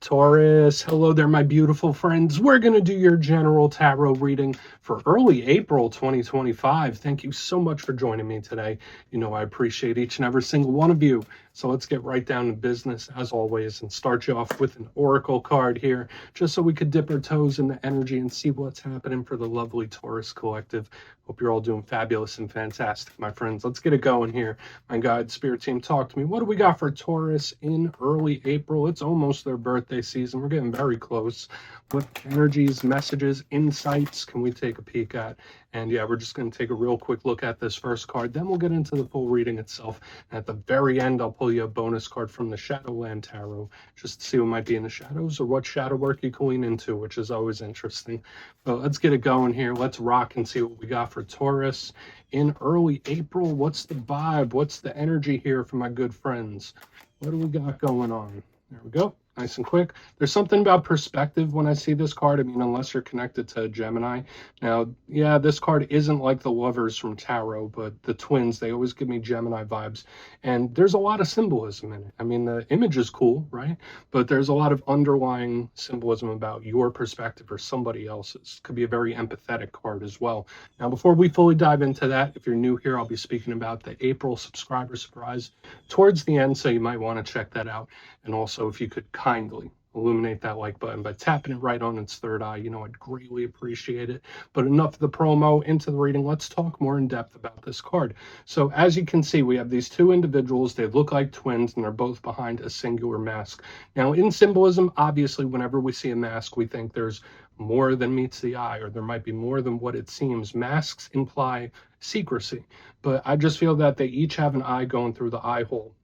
Taurus, hello there, my beautiful friends. We're going to do your general tarot reading for early April 2025. Thank you so much for joining me today. You know, I appreciate each and every single one of you. So let's get right down to business as always and start you off with an oracle card here, just so we could dip our toes in the energy and see what's happening for the lovely Taurus collective. Hope you're all doing fabulous and fantastic, my friends. Let's get it going here. My guide spirit team, talk to me. What do we got for Taurus in early April? It's almost their birthday season. We're getting very close. What energies, messages, insights can we take a peek at? And yeah, we're just going to take a real quick look at this first card. Then we'll get into the full reading itself. And at the very end, I'll pull you a bonus card from the Shadowland Tarot, just to see what might be in the shadows or what shadow work you can lean into, which is always interesting. But let's get it going here. Let's rock and see what we got for Taurus in early April. What's the vibe? What's the energy here for my good friends? What do we got going on? There we go. Nice and quick. There's something about perspective when I see this card. I mean, unless you're connected to Gemini. Now, yeah, this card isn't like the lovers from tarot, but the twins, they always give me Gemini vibes. And there's a lot of symbolism in it. I mean, the image is cool, right? But there's a lot of underlying symbolism about your perspective or somebody else's. Could be a very empathetic card as well. Now, before we fully dive into that, if you're new here, I'll be speaking about the April subscriber surprise towards the end, so you might want to check that out. And also, if you could kindly illuminate that like button by tapping it right on its third eye, you know, I'd greatly appreciate it. But enough of the promo, into the reading. Let's talk more in depth about this card. So as you can see, we have these two individuals. They look like twins, and they're both behind a singular mask. Now, in symbolism, obviously, whenever we see a mask, we think there's more than meets the eye, or there might be more than what it seems. Masks imply secrecy, but I just feel that they each have an eye going through the eye hole.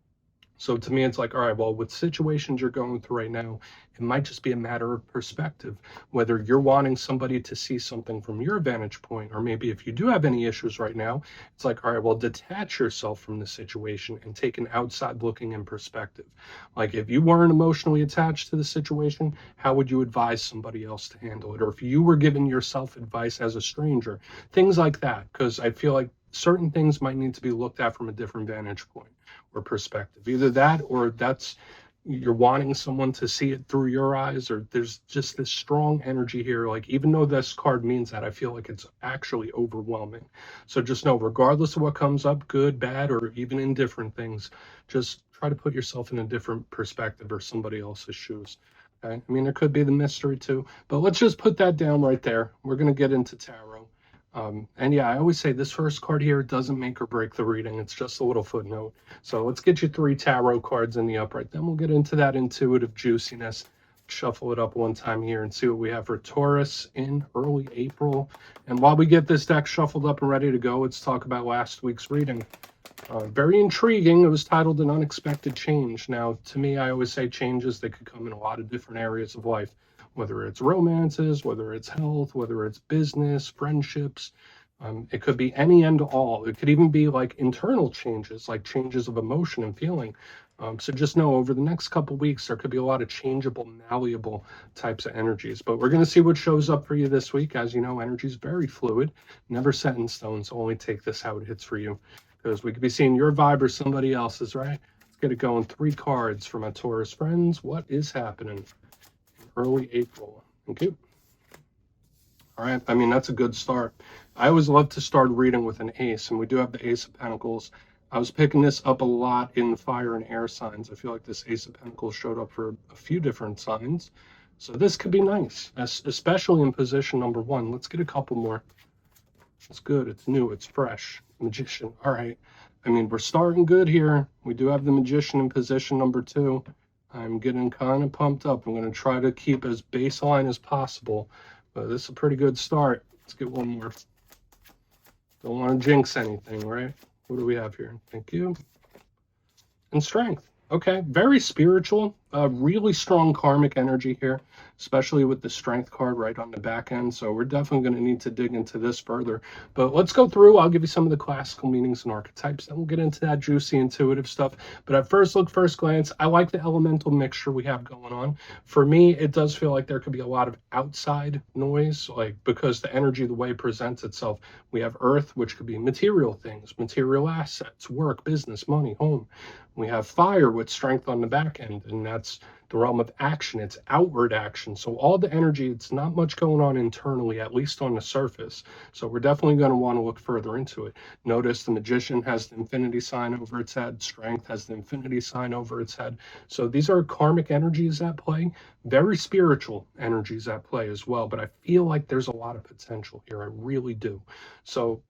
So to me, it's like, all right, well, with situations you're going through right now, it might just be a matter of perspective, whether you're wanting somebody to see something from your vantage point, or maybe if you do have any issues right now, it's like, all right, well, detach yourself from the situation and take an outside looking in perspective. Like if you weren't emotionally attached to the situation, how would you advise somebody else to handle it? Or if you were giving yourself advice as a stranger, things like that, because I feel like certain things might need to be looked at from a different vantage point or perspective. Either that, or that's you're wanting someone to see it through your eyes, or there's just this strong energy here. Like, even though this card means that, I feel like it's actually overwhelming. So just know, regardless of what comes up, good, bad, or even indifferent things, just try to put yourself in a different perspective or somebody else's shoes. Okay? I mean, there could be the mystery too, but let's just put that down right there. We're going to get into tarot. And yeah, I always say this first card here doesn't make or break the reading. It's just a little footnote. So let's get you 3 tarot cards in the upright. Then we'll get into that intuitive juiciness. Shuffle it up one time here and see what we have for Taurus in early April. And while we get this deck shuffled up and ready to go, let's talk about last week's reading. Very intriguing. It was titled An Unexpected Change. Now, to me, I always say changes that could come in a lot of different areas of life, whether it's romances, whether it's health, whether it's business, friendships. It could be any and all. It could even be like internal changes, like changes of emotion and feeling. So just know, over the next couple of weeks, there could be a lot of changeable, malleable types of energies. But we're going to see what shows up for you this week. As you know, energy is very fluid, never set in stone. So only take this how it hits for you, because we could be seeing your vibe or somebody else's, right? Let's get it going. 3 cards for my Taurus friends. What is happening early April? Thank you. All right, I mean, that's a good start. I always love to start reading with an ace, and we do have the Ace of Pentacles. I was picking this up a lot in the fire and air signs. I feel like this Ace of Pentacles showed up for a few different signs. So this could be nice, especially in position number 1. Let's get a couple more. It's good, it's new, it's fresh. Magician, all right. I mean, we're starting good here. We do have the Magician in position number 2. I'm getting kind of pumped up. I'm going to try to keep as baseline as possible, but this is a pretty good start. Let's get one more. Don't want to jinx anything, right? What do we have here? Thank you. And Strength. Okay, very spiritual, really strong karmic energy here, especially with the Strength card right on the back end. So we're definitely going to need to dig into this further. But let's go through. I'll give you some of the classical meanings and archetypes, then we'll get into that juicy intuitive stuff. But at first look, first glance, I like the elemental mixture we have going on. For me, it does feel like there could be a lot of outside noise, like because the energy, the way it presents itself, we have Earth, which could be material things, material assets, work, business, money, home. We have Fire with Strength on the back end, and that's the realm of action. It's outward action. So all the energy, it's not much going on internally, at least on the surface. So we're definitely going to want to look further into it. Notice the Magician has the infinity sign over its head. Strength has the infinity sign over its head. So these are karmic energies at play, very spiritual energies at play as well. But I feel like there's a lot of potential here. I really do. So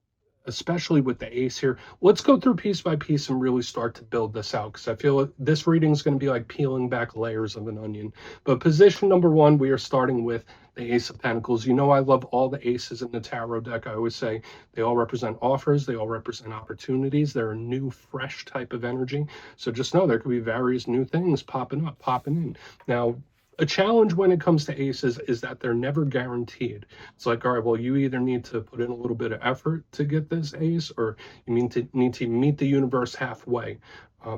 especially with the ace here. Let's go through piece by piece and really start to build this out, because I feel like this reading is going to be like peeling back layers of an onion. But position number one, we are starting with the Ace of Pentacles. You know I love all the aces in the tarot deck. I always say they all represent offers. They all represent opportunities. They're a new, fresh type of energy. So just know there could be various new things popping up, popping in. Now, a challenge when it comes to aces is that they're never guaranteed. It's like, all right, well, you either need to put in a little bit of effort to get this ace, or you need to meet the universe halfway.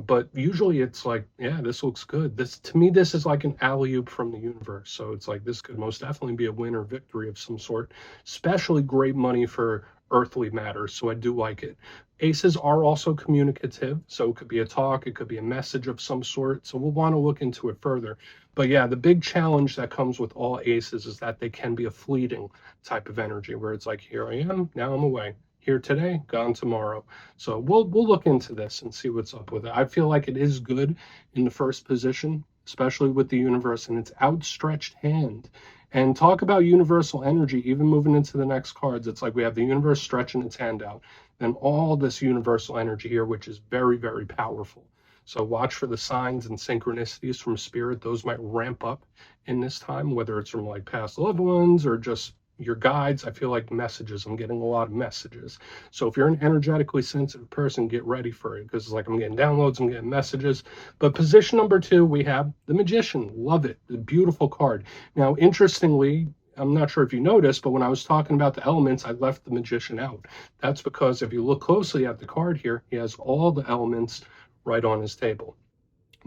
But usually it's like, yeah, this looks good. To me, this is like an alley-oop from the universe. So it's like, this could most definitely be a win or victory of some sort, especially great money for earthly matters. So I do like it. Aces are also communicative. So it could be a talk, it could be a message of some sort. So we'll want to look into it further. But yeah, the big challenge that comes with all aces is that they can be a fleeting type of energy, where it's like, here I am, now I'm away. Here today, gone tomorrow. So we'll look into this and see what's up with it. I feel like it is good in the first position, especially with the universe and its outstretched hand. And talk about universal energy, even moving into the next cards. It's like we have the universe stretching its hand out, and all this universal energy here, which is very, very powerful. So watch for the signs and synchronicities from spirit. Those might ramp up in this time, whether it's from like past loved ones or just your guides. I feel like messages. I'm getting a lot of messages. So if you're an energetically sensitive person, get ready for it, because it's like I'm getting downloads, I'm getting messages. But position number two, we have the Magician. Love it. A beautiful card. Now, interestingly, I'm not sure if you noticed, but when I was talking about the elements, I left the Magician out. That's because if you look closely at the card here, he has all the elements right on his table.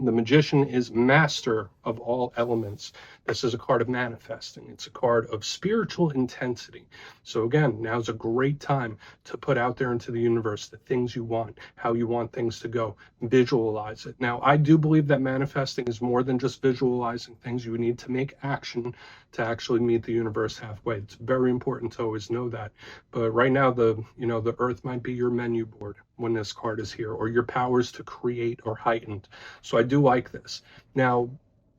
The Magician is master of all elements. This is a card of manifesting. It's a card of spiritual intensity. So again, now's a great time to put out there into the universe the things you want, how you want things to go. Visualize it. Now, I do believe that manifesting is more than just visualizing things. You need to make action to actually meet the universe halfway. It's very important to always know that. But right now, the earth might be your menu board when this card is here, or your powers to create are heightened. So I do like this. Now,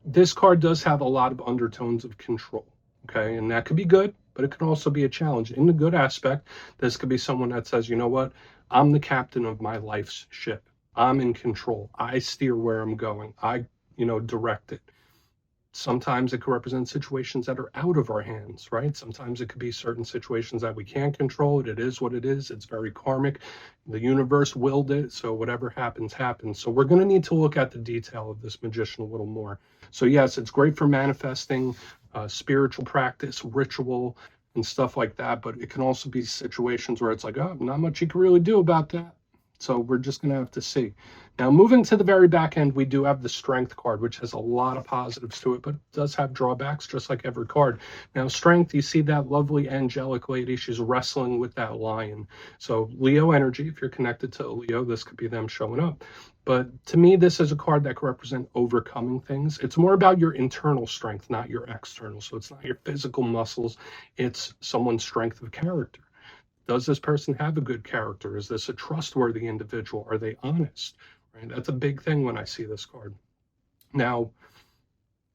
this card does have a lot of undertones of control, okay? And that could be good, but it can also be a challenge. In the good aspect, this could be someone that says, you know what? I'm the captain of my life's ship. I'm in control. I steer where I'm going. I, direct it. Sometimes it could represent situations that are out of our hands, right? Sometimes it could be certain situations that we can't control it. It is what it is. It's very karmic. The universe willed it, so whatever happens, happens. So we're going to need to look at the detail of this Magician a little more. So yes, it's great for manifesting, spiritual practice, ritual, and stuff like that, but it can also be situations where it's like, oh, not much you can really do about that. So we're just going to have to see. Now, moving to the very back end, we do have the Strength card, which has a lot of positives to it, but does have drawbacks, just like every card. Now, Strength, you see that lovely angelic lady. She's wrestling with that lion. So Leo energy, if you're connected to a Leo, this could be them showing up. But to me, this is a card that could represent overcoming things. It's more about your internal strength, not your external. So it's not your physical muscles. It's someone's strength of character. Does this person have a good character? Is this a trustworthy individual? Are they honest? Right? That's a big thing when I see this card. Now,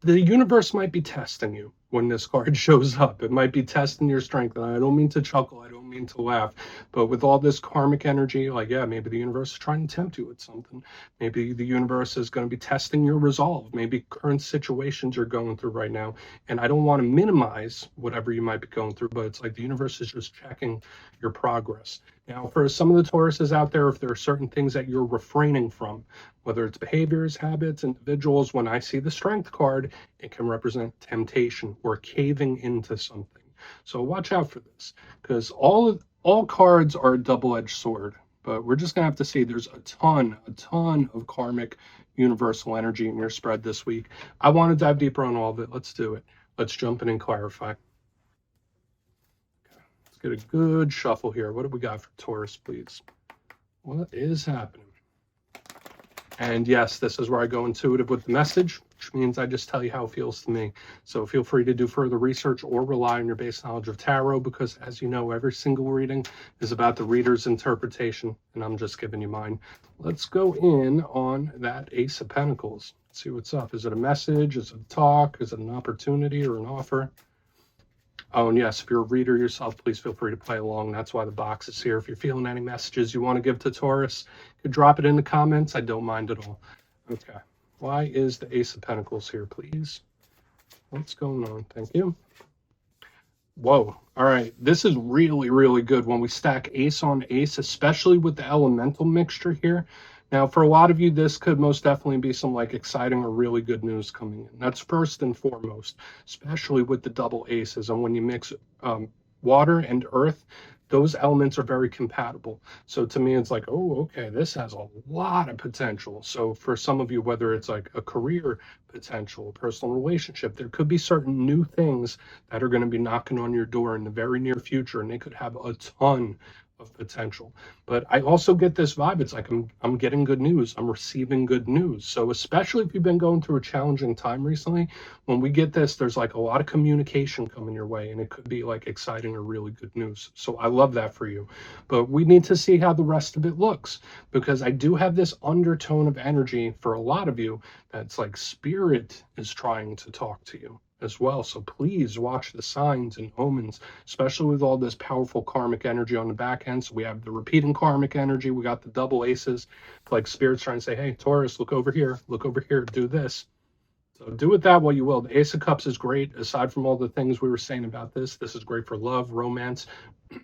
the universe might be testing you when this card shows up. It might be testing your strength. And I don't mean to chuckle. I don't mean to laugh. But with all this karmic energy, like, yeah, maybe the universe is trying to tempt you with something. Maybe the universe is going to be testing your resolve. Maybe current situations you're going through right now. And I don't want to minimize whatever you might be going through, but it's like the universe is just checking your progress. Now, for some of the Tauruses out there, if there are certain things that you're refraining from, whether it's behaviors, habits, individuals, when I see the Strength card, it can represent temptation or caving into something. So watch out for this, because all cards are a double-edged sword, but we're just gonna have to see. There's a ton of karmic universal energy in your spread this week. I want to dive deeper on all of it. Let's do it. Let's jump in and clarify. Let's get a good shuffle here. What do we got for Taurus, please? What is happening? And yes, this is where I go intuitive with the message, which means I just tell you how it feels to me. So feel free to do further research or rely on your base knowledge of tarot, because as you know, every single reading is about the reader's interpretation, and I'm just giving you mine. Let's go in on that Ace of Pentacles. See what's up. Is it a message? Is it a talk? Is it an opportunity or an offer? Oh, and yes, if you're a reader yourself, please feel free to play along. That's why the box is here. If you're feeling any messages you want to give to Taurus, you could drop it in the comments. I don't mind at all. Okay. Why is the Ace of Pentacles here, please? What's going on? Thank you. Whoa. All right. This is really, really good when we stack ace on ace, especially with the elemental mixture here. Now, for a lot of you, this could most definitely be some like exciting or really good news coming in. That's first and foremost, especially with the double aces. And when you mix water and earth, those elements are very compatible. So to me, it's like, oh, okay, this has a lot of potential. So for some of you, whether it's like a career potential, a personal relationship, there could be certain new things that are going to be knocking on your door in the very near future, and they could have a ton of potential. But I also get this vibe. It's like I'm getting good news. I'm receiving good news. So especially if you've been going through a challenging time recently, when we get this, there's like a lot of communication coming your way, and it could be like exciting or really good news. So I love that for you. But we need to see how the rest of it looks, because I do have this undertone of energy for a lot of you that's like spirit is trying to talk to you as well. So please watch the signs and omens, especially with all this powerful karmic energy on the back end. So we have the repeating karmic energy, we got the double aces, like spirits trying to say, hey, Taurus, look over here, do this. So do with that what you will. The Ace of Cups is great. Aside from all the things we were saying about this is great for love, romance,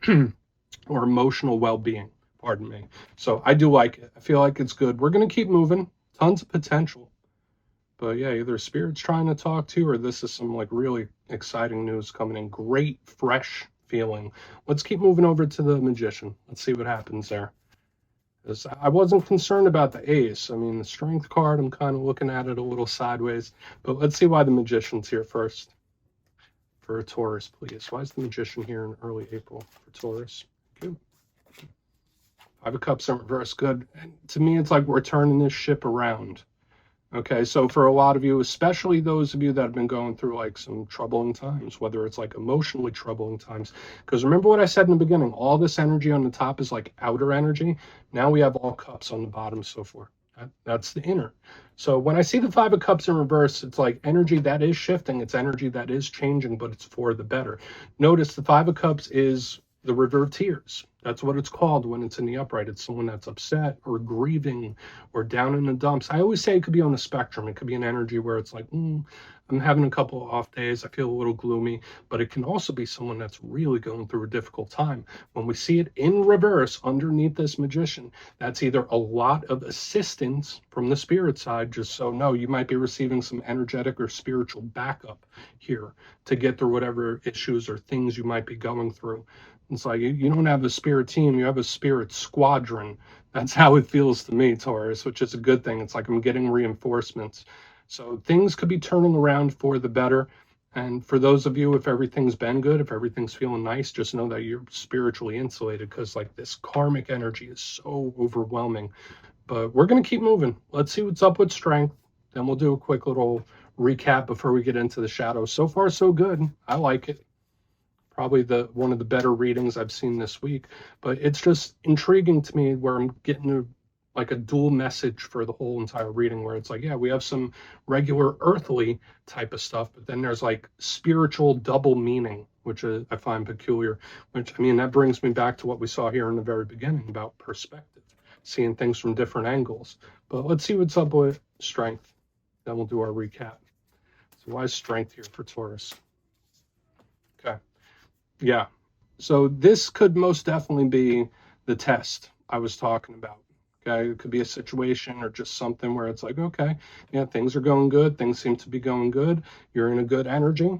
or emotional well-being, pardon me. So I do like it. I feel like it's good. We're going to keep moving. Tons of potential. But yeah, either spirit's trying to talk to you, or this is some like really exciting news coming in. Great, fresh feeling. Let's keep moving over to the Magician. Let's see what happens there. Because I wasn't concerned about the ace. I mean, the strength card, I'm kind of looking at it a little sideways. But let's see why the Magician's here first. For a Taurus, please. Why is the Magician here in early April for Taurus? Thank you. Five of Cups in reverse, good. And to me, it's like we're turning this ship around. Okay, so for a lot of you, especially those of you that have been going through like some troubling times, whether it's like emotionally troubling times, because remember what I said in the beginning, all this energy on the top is like outer energy. Now we have all cups on the bottom, so forth. That's the inner. So when I see the Five of Cups in reverse, it's like energy that is shifting, it's energy that is changing, but it's for the better. Notice the Five of Cups is the river of tears. That's what it's called when it's in the upright. It's someone that's upset or grieving or down in the dumps. I always say it could be on the spectrum. It could be an energy where it's like, I'm having a couple of off days. I feel a little gloomy. But it can also be someone that's really going through a difficult time. When we see it in reverse underneath this Magician, that's either a lot of assistance from the spirit side, just so no, you might be receiving some energetic or spiritual backup here to get through whatever issues or things you might be going through. It's like you don't have a spirit team, you have a spirit squadron. That's how it feels to me, Taurus, which is a good thing. It's like I'm getting reinforcements. So things could be turning around for the better. And for those of you, if everything's been good, if everything's feeling nice, just know that you're spiritually insulated, because like this karmic energy is so overwhelming. But we're going to keep moving. Let's see what's up with strength. Then we'll do a quick little recap before we get into the shadows. So far, so good. I like it. Probably one of the better readings I've seen this week, but it's just intriguing to me where I'm getting like a dual message for the whole entire reading, where it's like, yeah, we have some regular earthly type of stuff, but then there's like spiritual double meaning, which I find peculiar, which, I mean, that brings me back to what we saw here in the very beginning about perspective, seeing things from different angles. But let's see what's up with strength. Then we'll do our recap. So why is strength here for Taurus? Okay. Yeah, so this could most definitely be the test I was talking about. Okay, it could be a situation or just something where it's like, okay, yeah, things are going good, things seem to be going good, you're in a good energy.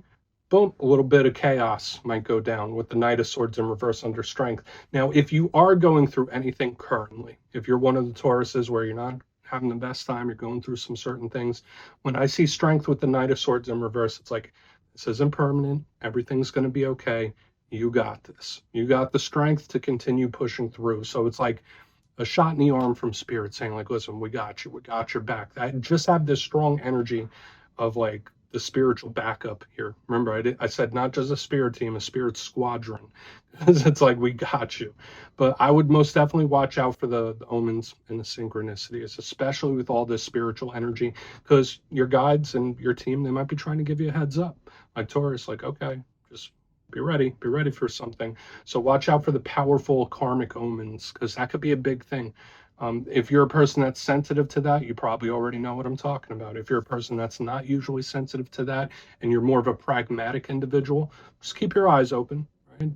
Boom, a little bit of chaos might go down with the Knight of Swords in reverse under strength. Now, if you are going through anything currently, if you're one of the Tauruses where you're not having the best time, you're going through some certain things, when I see strength with the Knight of Swords in reverse, it's like, this isn't permanent, everything's going to be okay. You got this. You got the strength to continue pushing through. So it's like a shot in the arm from spirit saying like, listen, we got you, we got your back. I just have this strong energy of like the spiritual backup here. Remember, I said not just a spirit team, a spirit squadron. It's like, we got you. But I would most definitely watch out for the omens and the synchronicities, especially with all this spiritual energy, because your guides and your team, they might be trying to give you a heads up. Like Taurus, like, okay, just be ready for something. So watch out for the powerful karmic omens, because that could be a big thing. If you're a person that's sensitive to that, you probably already know what I'm talking about. If you're a person that's not usually sensitive to that, and you're more of a pragmatic individual, just keep your eyes open, right?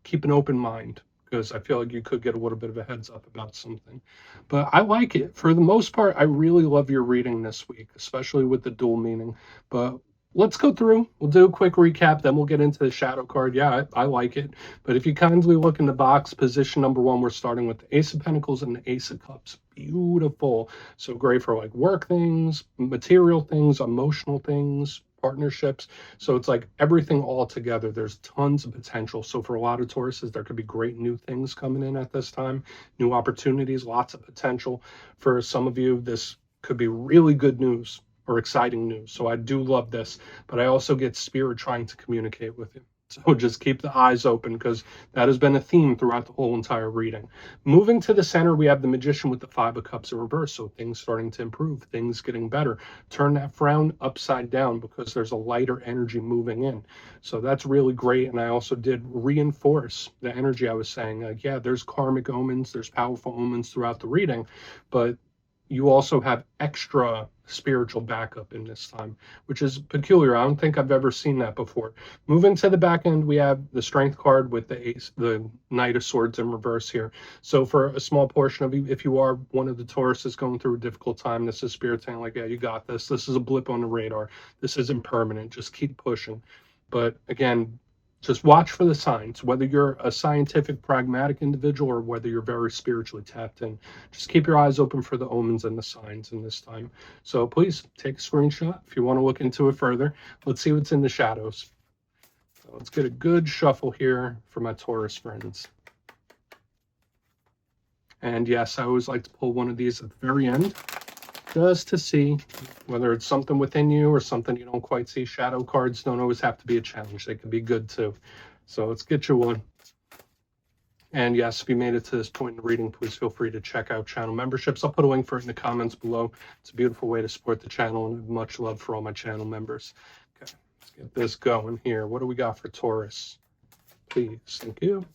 Keep an open mind, because I feel like you could get a little bit of a heads up about something. But I like it. For the most part, I really love your reading this week, especially with the dual meaning. But let's go through. We'll do a quick recap, then we'll get into the shadow card. Yeah, I like it. But if you kindly look in the box, position number 1, we're starting with the Ace of Pentacles and the Ace of Cups. Beautiful. So great for like work things, material things, emotional things, partnerships. So it's like everything all together. There's tons of potential. So for a lot of Tauruses, there could be great new things coming in at this time, new opportunities, lots of potential. For some of you, this could be really good news or exciting news. So I do love this, but I also get spirit trying to communicate with you. So just keep the eyes open, because that has been a theme throughout the whole entire reading. Moving to the center, we have the Magician with the 5 of Cups in reverse. So things starting to improve, things getting better. Turn that frown upside down, because there's a lighter energy moving in. So that's really great. And I also did reinforce the energy I was saying. Like, yeah, there's karmic omens, there's powerful omens throughout the reading, but you also have extra spiritual backup in this time, which is peculiar. I don't think I've ever seen that before. Moving to the back end, we have the Strength card with the Knight of Swords in reverse here. So for a small portion of you, if you are one of the Tauruses going through a difficult time, this is spirit saying like, yeah, you got this. This is a blip on the radar. This isn't permanent. Just keep pushing. But again, just watch for the signs, whether you're a scientific, pragmatic individual or whether you're very spiritually tapped in. Just keep your eyes open for the omens and the signs in this time. So please take a screenshot if you want to look into it further. Let's see what's in the shadows. So let's get a good shuffle here for my Taurus friends. And yes, I always like to pull one of these at the very end, just to see whether it's something within you or something you don't quite see. Shadow cards don't always have to be a challenge. They can be good too. So let's get you one. And yes, if you made it to this point in the reading, please feel free to check out channel memberships. I'll put a link for it in the comments below. It's a beautiful way to support the channel, and much love for all my channel members. Okay, let's get this going here. What do we got for Taurus? Please, thank you.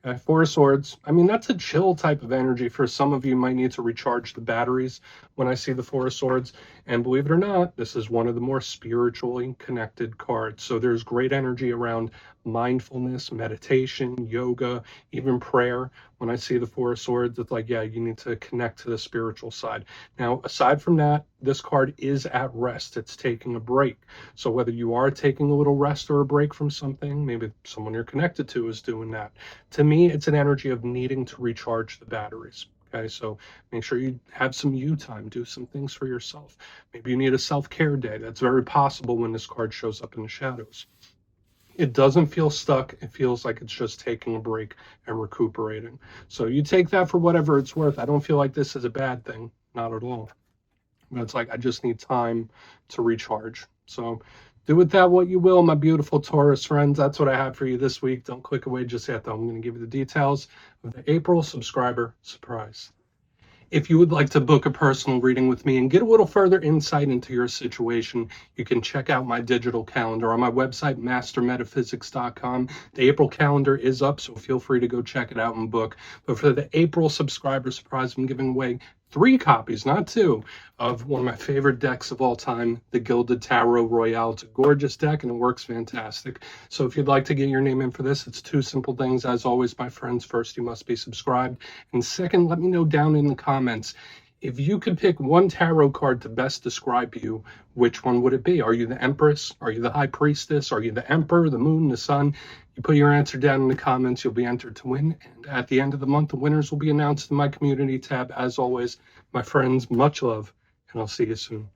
Okay, 4 of Swords. I mean, that's a chill type of energy. For some of you, might need to recharge the batteries when I see the 4 of Swords. And believe it or not, this is one of the more spiritually connected cards. So there's great energy around mindfulness, meditation, yoga, even prayer. When I see the 4 of Swords, it's like, yeah, you need to connect to the spiritual side. Now, aside from that, this card is at rest. It's taking a break. So whether you are taking a little rest or a break from something, maybe someone you're connected to is doing that. To me, it's an energy of needing to recharge the batteries. Okay, so make sure you have some you time, do some things for yourself. Maybe you need a self-care day. That's very possible when this card shows up in the shadows. It doesn't feel stuck. It feels like it's just taking a break and recuperating. So you take that for whatever it's worth. I don't feel like this is a bad thing, not at all. But it's like, I just need time to recharge. So do with that what you will, my beautiful Taurus friends. That's what I have for you this week. Don't click away just yet, though. I'm going to give you the details of the April subscriber surprise. If you would like to book a personal reading with me and get a little further insight into your situation, you can check out my digital calendar on my website, mastermetaphysics.com. The April calendar is up, so feel free to go check it out and book. But for the April subscriber surprise, I'm giving away 3 copies, not 2, of one of my favorite decks of all time, the Gilded Tarot Royale. It's a gorgeous deck and it works fantastic. So if you'd like to get your name in for this, it's 2 simple things. As always, my friends, first, you must be subscribed. And second, let me know down in the comments, if you could pick one tarot card to best describe you, which one would it be? Are you the Empress? Are you the High Priestess? Are you the Emperor, the Moon, the Sun? You put your answer down in the comments, you'll be entered to win. And at the end of the month, the winners will be announced in my community tab. As always, my friends, much love, and I'll see you soon.